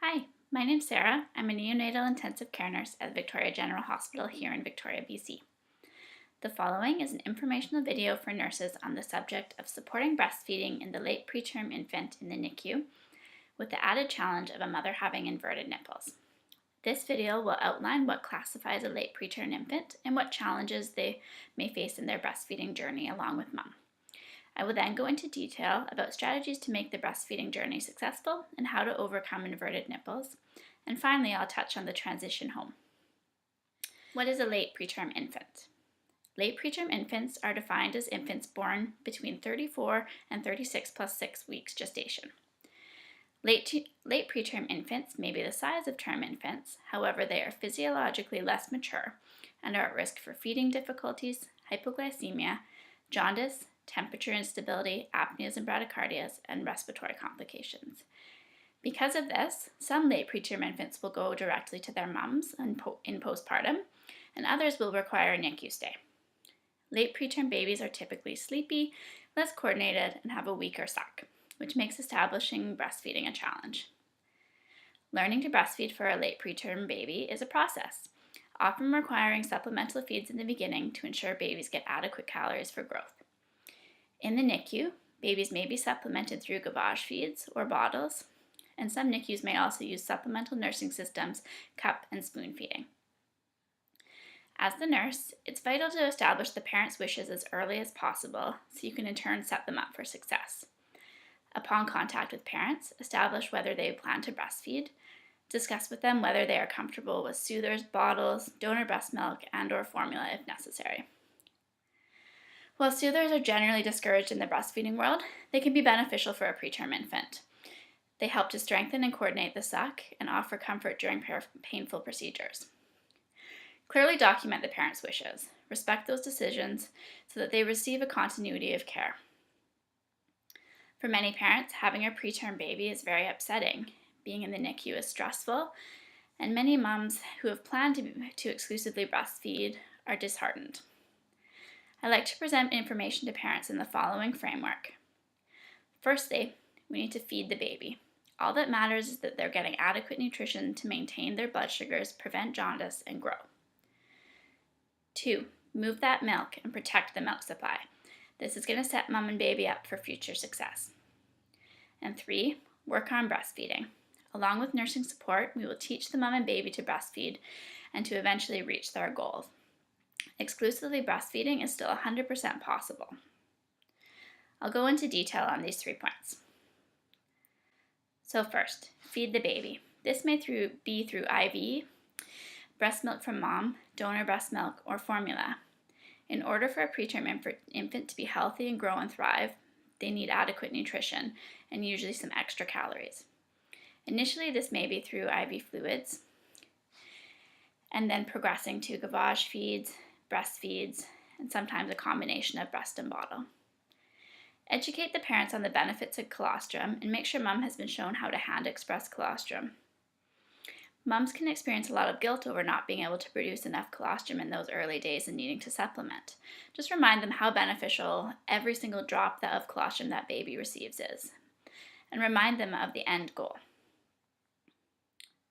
Hi, my name's Sarah. I'm a neonatal intensive care nurse at Victoria General Hospital here in Victoria, BC. The following is an informational video for nurses on the subject of supporting breastfeeding in the late preterm infant in the NICU, with the added challenge of a mother having inverted nipples. This video will outline what classifies a late preterm infant and what challenges they may face in their breastfeeding journey along with mom. I will then go into detail about strategies to make the breastfeeding journey successful and how to overcome inverted nipples. And finally, I'll touch on the transition home. What is a late preterm infant? Late preterm infants are defined as infants born between 34 and 36 plus 6 weeks gestation. Late preterm infants may be the size of term infants, however, they are physiologically less mature and are at risk for feeding difficulties, hypoglycemia, jaundice, temperature instability, apneas and bradycardias, and respiratory complications. Because of this, some late preterm infants will go directly to their mums in postpartum, and others will require a NICU stay. Late preterm babies are typically sleepy, less coordinated, and have a weaker suck, which makes establishing breastfeeding a challenge. Learning to breastfeed for a late preterm baby is a process, often requiring supplemental feeds in the beginning to ensure babies get adequate calories for growth. In the NICU, babies may be supplemented through gavage feeds or bottles, and some NICUs may also use supplemental nursing systems, cup and spoon feeding. As the nurse, it's vital to establish the parents' wishes as early as possible so you can in turn set them up for success. Upon contact with parents, establish whether they plan to breastfeed, discuss with them whether they are comfortable with soothers, bottles, donor breast milk, and/or formula if necessary. While soothers are generally discouraged in the breastfeeding world, they can be beneficial for a preterm infant. They help to strengthen and coordinate the suck and offer comfort during painful procedures. Clearly document the parents' wishes. Respect those decisions so that they receive a continuity of care. For many parents, having a preterm baby is very upsetting. Being in the NICU is stressful, and many moms who have planned to exclusively breastfeed are disheartened. I like to present information to parents in the following framework. Firstly, we need to feed the baby. All that matters is that they're getting adequate nutrition to maintain their blood sugars, prevent jaundice, and grow. 2, move that milk and protect the milk supply. This is going to set mom and baby up for future success. And 3, work on breastfeeding. Along with nursing support, we will teach the mom and baby to breastfeed and to eventually reach their goals. Exclusively breastfeeding is still 100% possible. I'll go into detail on these 3 points. So first, feed the baby. This may be through IV, breast milk from mom, donor breast milk, or formula. In order for a preterm infant to be healthy and grow and thrive, they need adequate nutrition and usually some extra calories. Initially, this may be through IV fluids, and then progressing to gavage feeds, breastfeeds, and sometimes a combination of breast and bottle. Educate the parents on the benefits of colostrum and make sure mom has been shown how to hand express colostrum. Moms can experience a lot of guilt over not being able to produce enough colostrum in those early days and needing to supplement. Just remind them how beneficial every single drop of colostrum that baby receives is, and remind them of the end goal.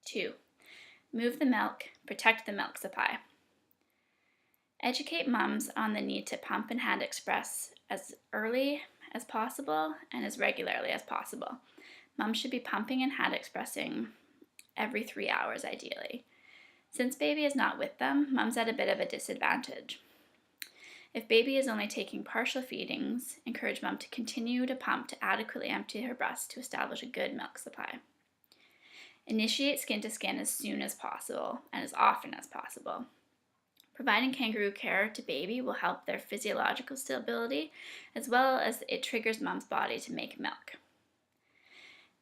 2, move the milk, protect the milk supply. Educate moms on the need to pump and hand express as early as possible and as regularly as possible. Moms should be pumping and hand expressing every 3 hours ideally. Since baby is not with them, mom's at a bit of a disadvantage. If baby is only taking partial feedings, encourage mom to continue to pump to adequately empty her breast to establish a good milk supply. Initiate skin to skin as soon as possible and as often as possible. Providing kangaroo care to baby will help their physiological stability as well as it triggers mom's body to make milk.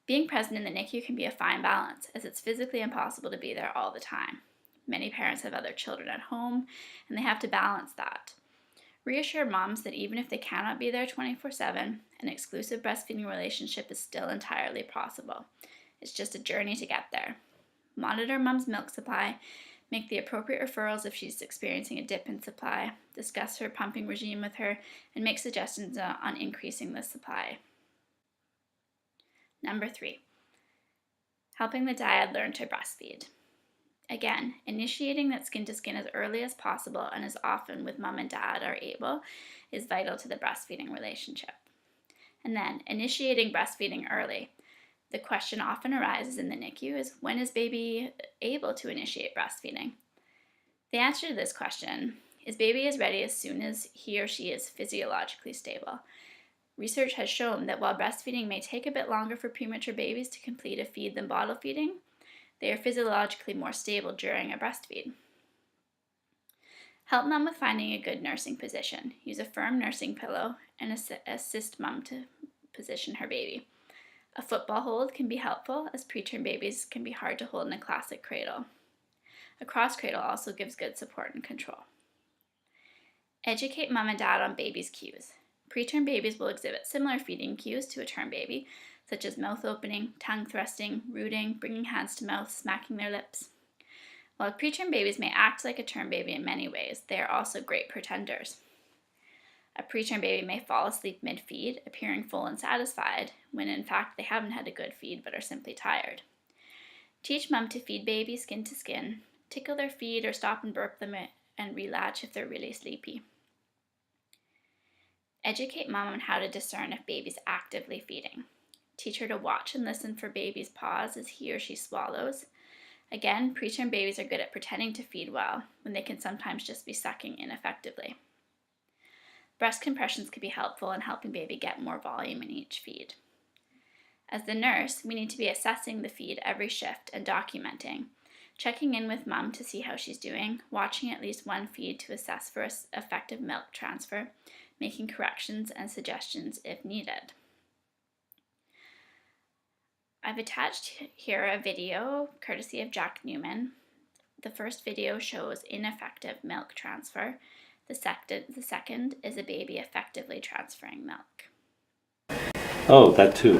Being present in the NICU can be a fine balance as it's physically impossible to be there all the time. Many parents have other children at home and they have to balance that. Reassure moms that even if they cannot be there 24/7, an exclusive breastfeeding relationship is still entirely possible. It's just a journey to get there. Monitor mom's milk supply, make the appropriate referrals if she's experiencing a dip in supply, discuss her pumping regime with her, and make suggestions on increasing the supply. Number 3, Helping the dyad learn to breastfeed. Again, initiating that skin to skin as early as possible and as often with mom and dad are able is vital to the breastfeeding relationship. And then initiating breastfeeding early. The question often arises in the NICU is, when is baby able to initiate breastfeeding? The answer to this question is baby is ready as soon as he or she is physiologically stable. Research has shown that while breastfeeding may take a bit longer for premature babies to complete a feed than bottle feeding, they are physiologically more stable during a breastfeed. Help mom with finding a good nursing position. Use a firm nursing pillow and assist mom to position her baby. A football hold can be helpful, as preterm babies can be hard to hold in a classic cradle. A cross cradle also gives good support and control. Educate mom and dad on baby's cues. Preterm babies will exhibit similar feeding cues to a term baby, such as mouth opening, tongue thrusting, rooting, bringing hands to mouth, smacking their lips. While preterm babies may act like a term baby in many ways, they are also great pretenders. A preterm baby may fall asleep mid-feed, appearing full and satisfied, when in fact they haven't had a good feed but are simply tired. Teach mom to feed baby skin to skin, tickle their feet or stop and burp them and relatch if they're really sleepy. Educate mom on how to discern if baby's actively feeding. Teach her to watch and listen for baby's pause as he or she swallows. Again, preterm babies are good at pretending to feed well, when they can sometimes just be sucking ineffectively. Breast compressions can be helpful in helping baby get more volume in each feed. As the nurse, we need to be assessing the feed every shift and documenting, checking in with mom to see how she's doing, watching at least one feed to assess for effective milk transfer, making corrections and suggestions if needed. I've attached here a video courtesy of Jack Newman. The first video shows ineffective milk transfer. The second is a baby effectively transferring milk. Oh, that too.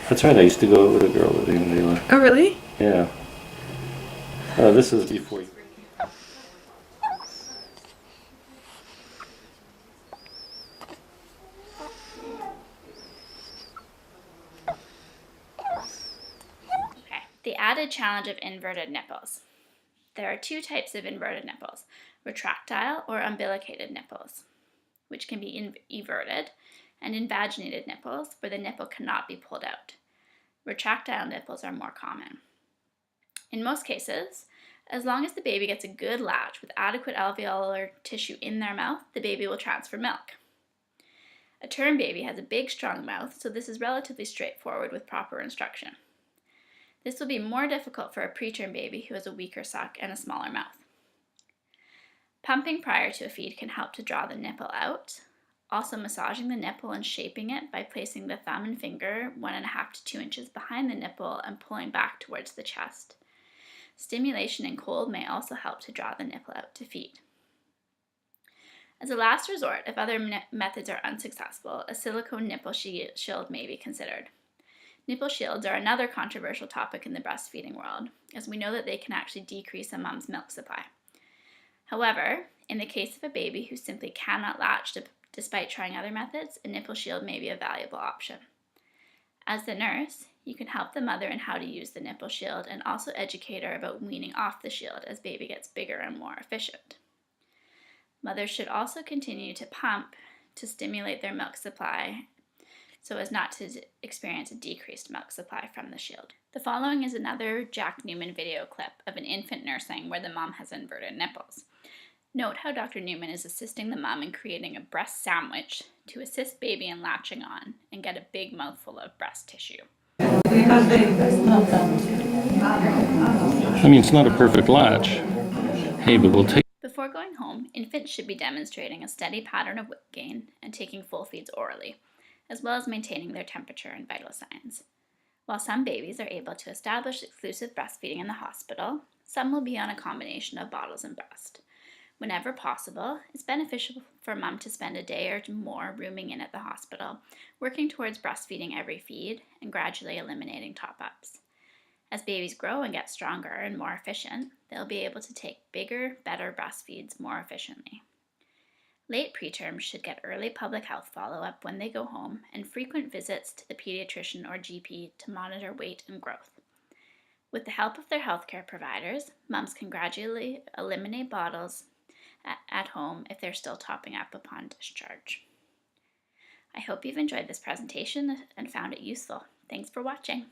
That's right, I used to go with a girl with Angela. Oh, really? Yeah. This is before you... Okay, the added challenge of inverted nipples. There are two types of inverted nipples, retractile or umbilicated nipples, which can be everted, and invaginated nipples, where the nipple cannot be pulled out. Retractile nipples are more common. In most cases, as long as the baby gets a good latch with adequate alveolar tissue in their mouth, the baby will transfer milk. A term baby has a big, strong mouth, so this is relatively straightforward with proper instruction. This will be more difficult for a preterm baby who has a weaker suck and a smaller mouth. Pumping prior to a feed can help to draw the nipple out. Also, massaging the nipple and shaping it by placing the thumb and finger 1.5 to 2 inches behind the nipple and pulling back towards the chest. Stimulation in cold may also help to draw the nipple out to feed. As a last resort, if other methods are unsuccessful, a silicone nipple shield may be considered. Nipple shields are another controversial topic in the breastfeeding world, as we know that they can actually decrease a mom's milk supply. However, in the case of a baby who simply cannot latch despite trying other methods, a nipple shield may be a valuable option. As the nurse, you can help the mother in how to use the nipple shield and also educate her about weaning off the shield as baby gets bigger and more efficient. Mothers should also continue to pump to stimulate their milk supply so as not to experience a decreased milk supply from the shield. The following is another Jack Newman video clip of an infant nursing where the mom has inverted nipples. Note how Dr. Newman is assisting the mom in creating a breast sandwich to assist baby in latching on and get a big mouthful of breast tissue. I mean, it's not a perfect latch. Hey, but we'll take... Before going home, infants should be demonstrating a steady pattern of weight gain and taking full feeds orally, as well as maintaining their temperature and vital signs. While some babies are able to establish exclusive breastfeeding in the hospital, some will be on a combination of bottles and breast. Whenever possible, it's beneficial for mom to spend a day or more rooming in at the hospital, working towards breastfeeding every feed and gradually eliminating top-ups. As babies grow and get stronger and more efficient, they'll be able to take bigger, better breastfeeds more efficiently. Late preterms should get early public health follow-up when they go home and frequent visits to the pediatrician or GP to monitor weight and growth. With the help of their healthcare providers, moms can gradually eliminate bottles at home if they're still topping up upon discharge. I hope you've enjoyed this presentation and found it useful. Thanks for watching.